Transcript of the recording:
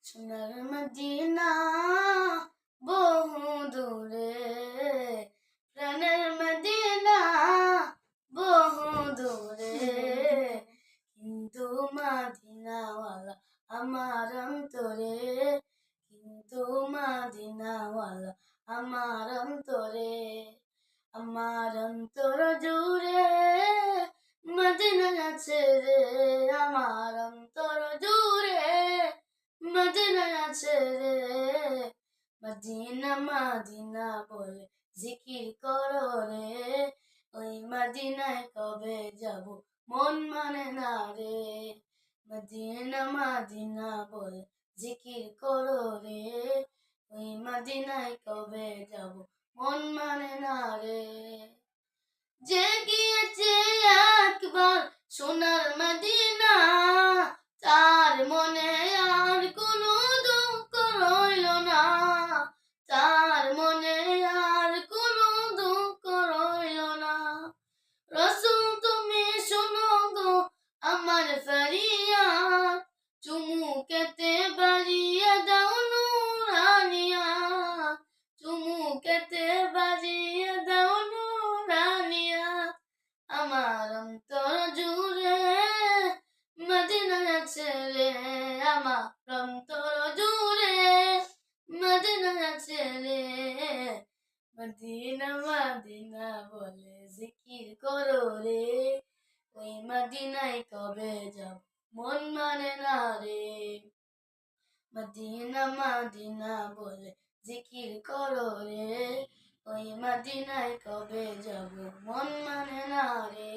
সোনার মদিনা বহু দূরে, প্রাণের মদিনা বহু দূরে, কিন্তু মদিনাওয়ালা আমার অন্তরে, কিন্তু মদিনাওয়ালা আমার অন্তরে, আমার অন্তর জুড়ে মদিনা আছে রে, আমার অন্তর জুড়ে মদিনা আছে রে। মদিনা মদিনা বলে জিকির করো রে, ওই মদিনায় কবে যাব মন মানে না রে। মদিনা মদিনা বলে জিকির করো রে, ওই মদিনায় কবে যাব মন মানে না রে। যে গিয়েছে একবার সোনার মদিনা, তার মনে আর কোনো দুঃখ রইল না, তার মনে আর কোনো দুঃখ রইল না। রাসূল তুমি শোনো গো আমার ফরিয়াদ, চুমুকেতে বাড়িয়ে দাও নূরানিয়াত, চুমুকেতে বাড়িয়ে দাও নূরানিয়াত। আমার অন্তর জুড়ে মদিনা আছে রে, আমার অন্তর জুড়ে মদিনা আছে রে। মদিনা মদিনা বলে জিকির করো রে, ওই মদিনায় কবে যাব মন মানে না রে। মদিনা মদিনা বলে জিকির করো রে, ওই মদিনায় কবে যাব মন মানে না রে।